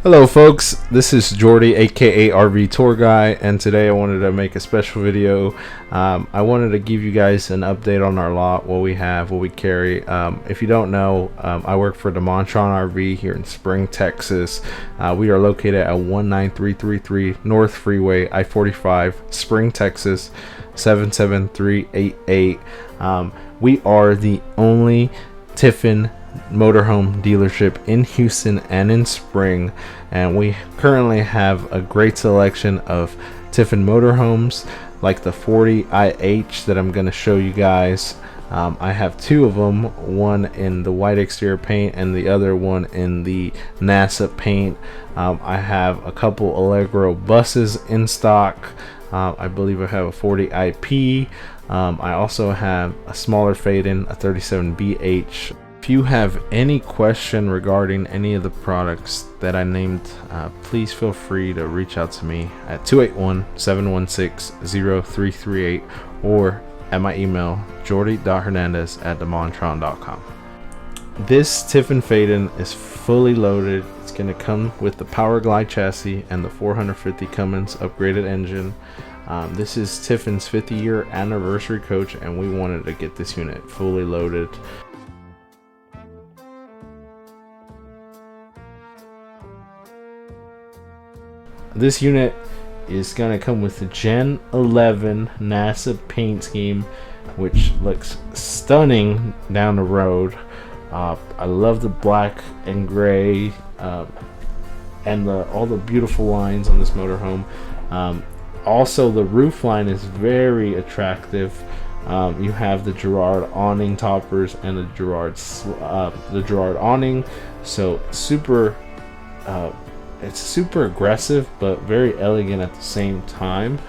Hello folks, this is Jordy aka RV Tour Guy, and today I wanted to make a special video. I wanted to give you guys an update on our lot, what we have, what we carry. If you don't know, I work for Demontron RV here in Spring, Texas. We are located at 19333 North Freeway I-45, Spring, Texas 77388. We are the only Tiffin motorhome dealership in Houston and in Spring, and we currently have a great selection of Tiffin motorhomes like the 40Ih that I'm going to show you guys. I have two of them, one in the white exterior paint and the other one in the NASA paint. I have a couple Allegro buses in stock. I believe I have a 40IP. I also have a smaller Phaeton, a 37BH. If you have any question regarding any of the products that I named, please feel free to reach out to me at 281-716-0338 or at my email jordy.hernandez@demontron.com. This Tiffin Phaeton is fully loaded. It's going to come with the PowerGlide chassis and the 450 Cummins upgraded engine. This is Tiffin's 50-year anniversary coach, and we wanted to get this unit fully loaded. This unit is going to come with the Gen 11 NASA paint scheme, which looks stunning down the road. I love the black and gray and all the beautiful lines on this motorhome. Also, the roof line is very attractive. You have the Girard awning toppers and the Girard awning, so it's super aggressive but very elegant at the same time.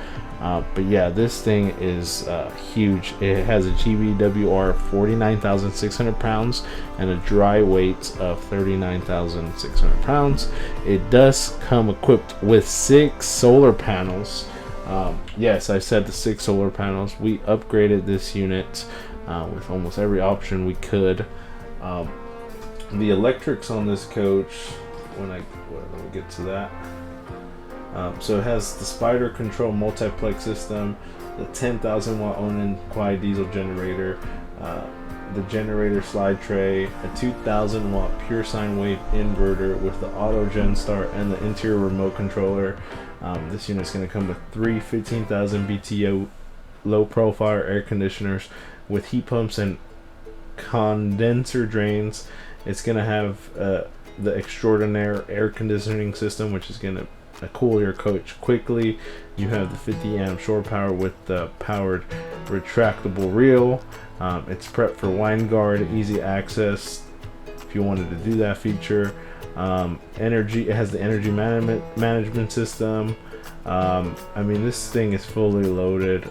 But yeah, this thing is huge. It has a GVWR 49,600 pounds and a dry weight of 39,600 pounds. It does come equipped with 6 solar panels. Yes, I said the 6 solar panels. We upgraded this unit with almost every option we could. The electrics on this coach, let me get to that. So it has the Spider Control multiplex system, the 10,000 watt own quiet diesel generator, the generator slide tray, a 2,000 watt pure sine wave inverter with the auto gen start and the interior remote controller. This unit is going to come with 3 15,000 BTU low profile air conditioners with heat pumps and condenser drains. It's going to have the extraordinaire air conditioning system, which is going to cool your coach quickly. You have the 50 amp shore power with the powered retractable reel. It's prepped for wine guard, easy access if you wanted to do that feature. It has the energy management system. I mean, this thing is fully loaded.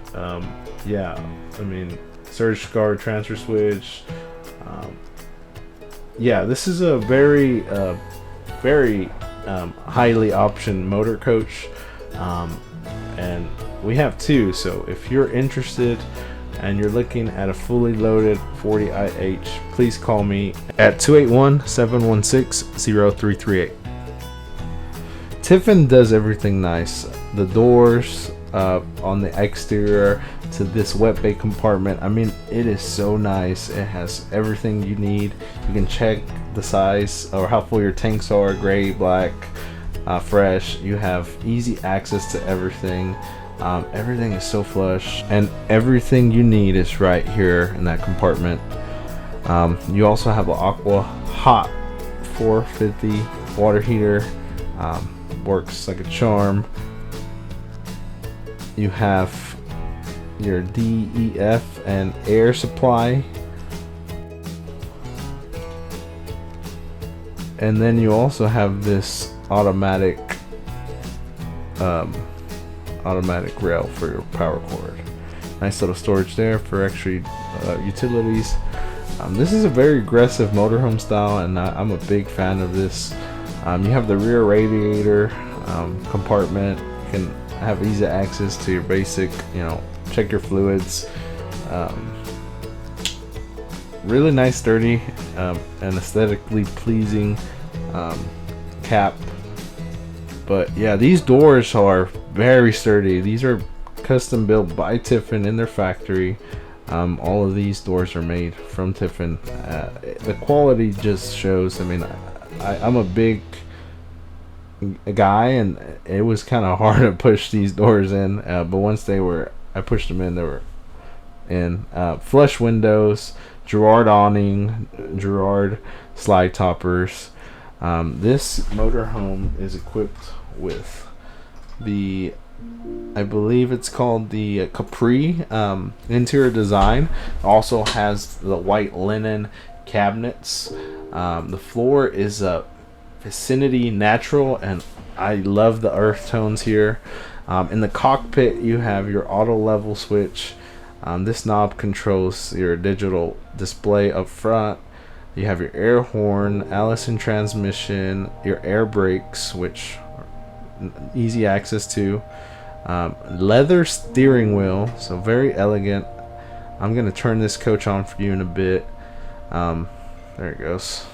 Yeah, I mean, surge guard, transfer switch. Yeah, this is a very highly optioned motor coach, and we have two. So if you're interested and you're looking at a fully loaded 40Ih, please call me at 281-716-0338. Tiffin does everything nice. The doors on the exterior to this wet bay compartment, I mean, it is so nice. It has everything you need. You can check the size or how full your tanks are, gray, black, fresh. You have easy access to everything. Everything is so flush, and everything you need is right here in that compartment. You also have an aqua hot 450 water heater. Works like a charm. You have your DEF and air supply, and then you also have this automatic rail for your power cord. Nice little storage there for extra utilities. This is a very aggressive motorhome style, and I'm a big fan of this. You have the rear radiator compartment. You can have easy access to your basic, check your fluids. Really nice, sturdy, and aesthetically pleasing cap But yeah, these doors are very sturdy. These are custom built by Tiffin in their factory. All of these doors are made from Tiffin. The quality just shows. I mean, I'm a big guy, and it was kind of hard to push these doors in. But once I pushed them in, they were in. Flush windows, Gerard awning, Gerard slide toppers. This motorhome is equipped with the, I believe it's called the Capri interior design. Also has the white linen cabinets. The floor is a vicinity natural, and I love the earth tones here. In the cockpit, you have your auto level switch. This knob controls your digital display up front. You have your air horn, Allison transmission, your air brakes, which are easy access to. Leather steering wheel, so very elegant. I'm gonna turn this coach on for you in a bit. There it goes.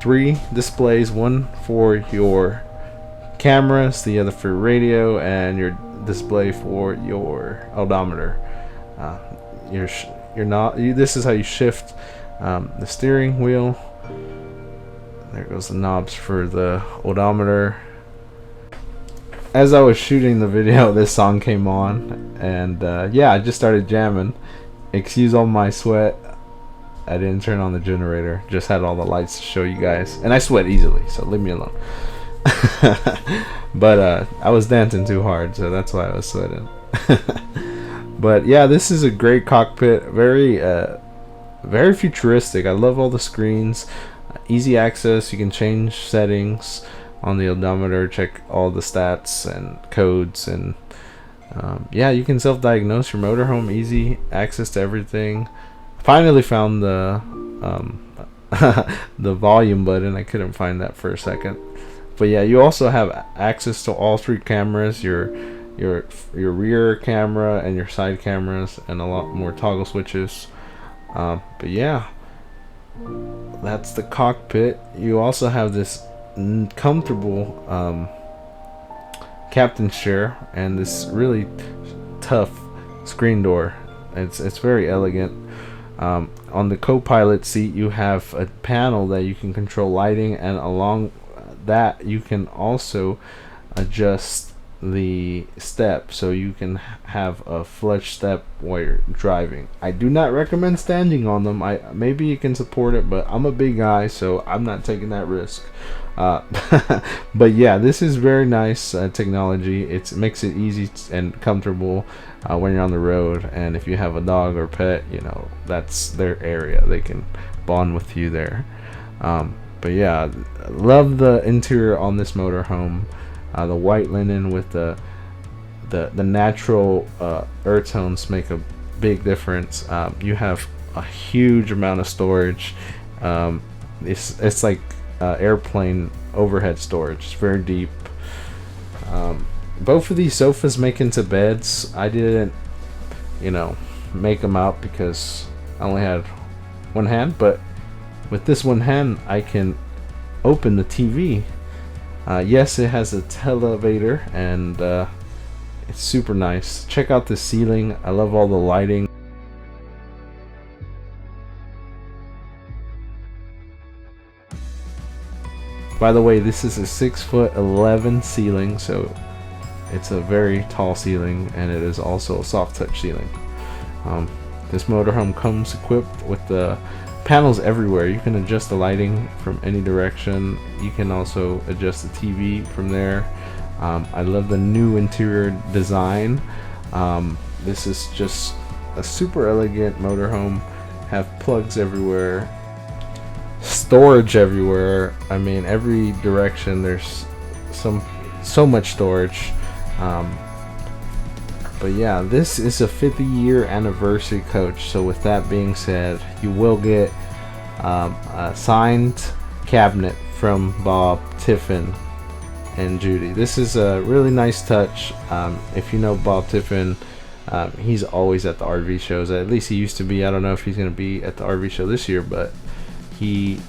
3 displays, one for your cameras, the other for radio, and your display for your odometer. This is how you shift the steering wheel. There goes the knobs for the odometer. As I was shooting the video, this song came on, and yeah, I just started jamming. Excuse all my sweat. I didn't turn on the generator, just had all the lights to show you guys, and I sweat easily, so leave me alone. But I was dancing too hard, so that's why I was sweating. But yeah, this is a great cockpit, very futuristic. I love all the screens, easy access. You can change settings on the odometer, check all the stats and codes, and yeah, you can self-diagnose your motorhome, easy access to everything. Finally found the the volume button. I couldn't find that for a second. But yeah, you also have access to all 3 cameras, your rear camera and your side cameras, and a lot more toggle switches. But yeah, that's the cockpit. You also have this comfortable captain's chair and this really tough screen door. It's very elegant. On the co-pilot seat, you have a panel that you can control lighting, and along that you can also adjust the step, so you can have a flush step while you're driving. I do not recommend standing on them. Maybe you can support it, but I'm a big guy, so I'm not taking that risk. But yeah, this is very nice technology. It makes it easy and comfortable when you're on the road, and if you have a dog or pet, you know, that's their area. They can bond with you there. But yeah, love the interior on this motorhome. The white linen with the natural earth tones make a big difference. You have a huge amount of storage. It's like airplane overhead storage. It's very deep. Both of these sofas make into beds. I didn't, make them out because I only had one hand, but with this one hand I can open the TV. Yes, it has a televator, and it's super nice. Check out the ceiling. I love all the lighting. By the way, this is a 6'11" ceiling, so it's a very tall ceiling, and it is also a soft touch ceiling. This motorhome comes equipped with the panels everywhere. You can adjust the lighting from any direction. You can also adjust the TV from there. I love the new interior design. This is just a super elegant motorhome. Have plugs everywhere, storage everywhere. I mean, every direction there's so much storage. But yeah, this is a 50-year anniversary coach, so with that being said, you will get a signed cabinet from Bob, Tiffin, and Judy. This is a really nice touch. If you know Bob Tiffin, he's always at the RV shows. At least he used to be. I don't know if he's going to be at the RV show this year, but he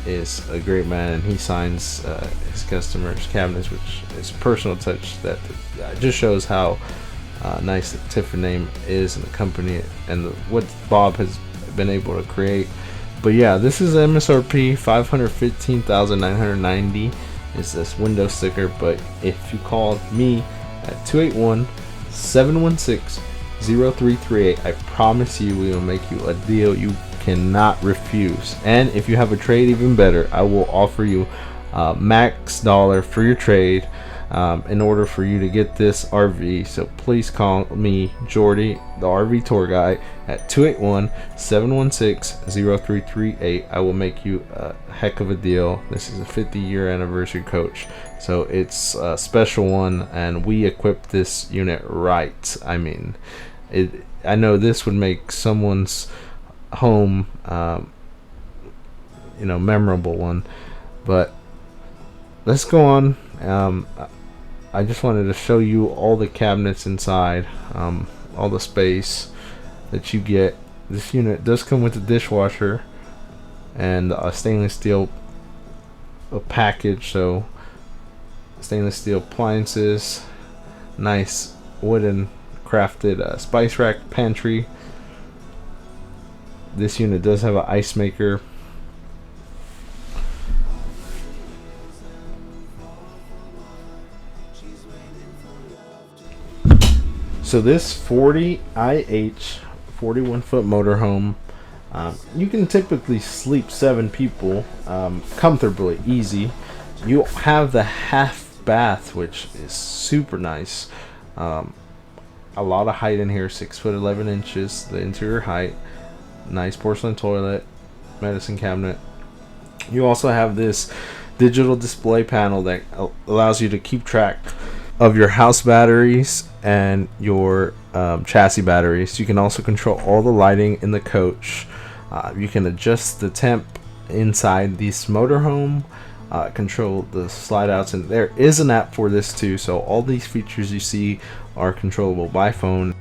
is a great man, and he signs his customers' cabinets, which is a personal touch that just shows how nice the Tiffin name is and the company and what Bob has been able to create. But yeah, this is MSRP $515,990 is this window sticker. But if you call me at 281-716-0338, I promise you we will make you a deal you cannot refuse. And if you have a trade, even better, I will offer you max dollar for your trade in order for you to get this RV. So please call me, Jordy, the RV tour guy, at 281-716-0338. I will make you a heck of a deal. This is a 50-year anniversary coach, so it's a special one, and we equipped this unit right. I mean, I know this would make someone's home memorable one. But let's go on. I just wanted to show you all the cabinets inside, all the space that you get. This unit does come with a dishwasher and a stainless steel package, so stainless steel appliances, nice wooden crafted spice rack pantry. This unit does have an ice maker. So this 40Ih 41-foot motorhome, you can typically sleep 7 people comfortably, easy. You have the half bath, which is super nice. A lot of height in here, 6'11" the interior height. Nice porcelain toilet, medicine cabinet. You also have this digital display panel that allows you to keep track of your house batteries and your chassis batteries. You can also control all the lighting in the coach. You can adjust the temp inside this motorhome, control the slide outs, and there is an app for this too. So all these features you see are controllable by phone.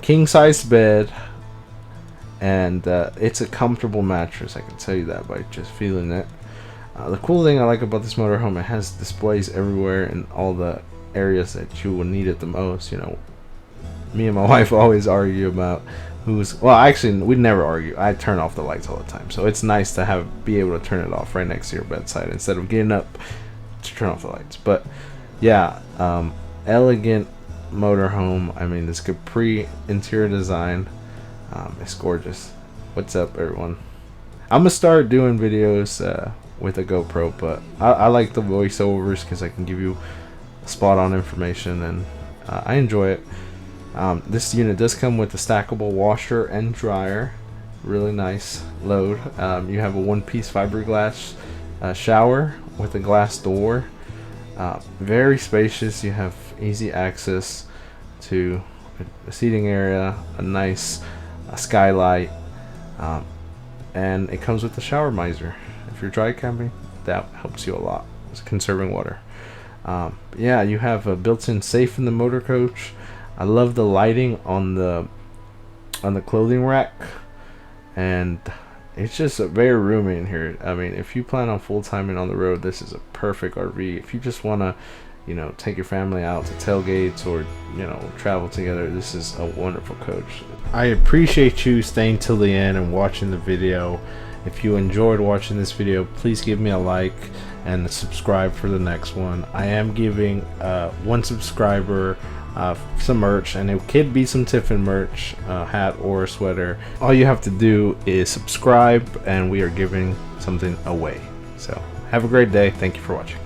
King size bed, and it's a comfortable mattress. I can tell you that by just feeling it. The cool thing I like about this motorhome, it has displays everywhere in all the areas that you will need it the most. You know, me and my wife always argue about actually we never argue. I turn off the lights all the time, so it's nice to be able to turn it off right next to your bedside instead of getting up to turn off the lights. But yeah, elegant motorhome. I mean, this Capri interior design, it's gorgeous. What's up, everyone? I'm gonna start doing videos with a GoPro, but I like the voiceovers because I can give you spot on information, and I enjoy it. This unit does come with a stackable washer and dryer. Really nice load. You have a one-piece fiberglass shower with a glass door. Very spacious. You have easy access to a seating area, a nice skylight, and it comes with a shower miser. If you're dry camping, that helps you a lot. It's conserving water. Yeah, you have a built-in safe in the motor coach. I love the lighting on the clothing rack, and it's just very roomy in here. I mean, if you plan on full-timing on the road, this is a perfect RV. If you just want to, take your family out to tailgates or, travel together, this is a wonderful coach. I appreciate you staying till the end and watching the video. If you enjoyed watching this video, please give me a like and subscribe for the next one. I am giving one subscriber some merch, and it could be some Tiffin merch, hat or a sweater. All you have to do is subscribe, and we are giving something away. So have a great day. Thank you for watching.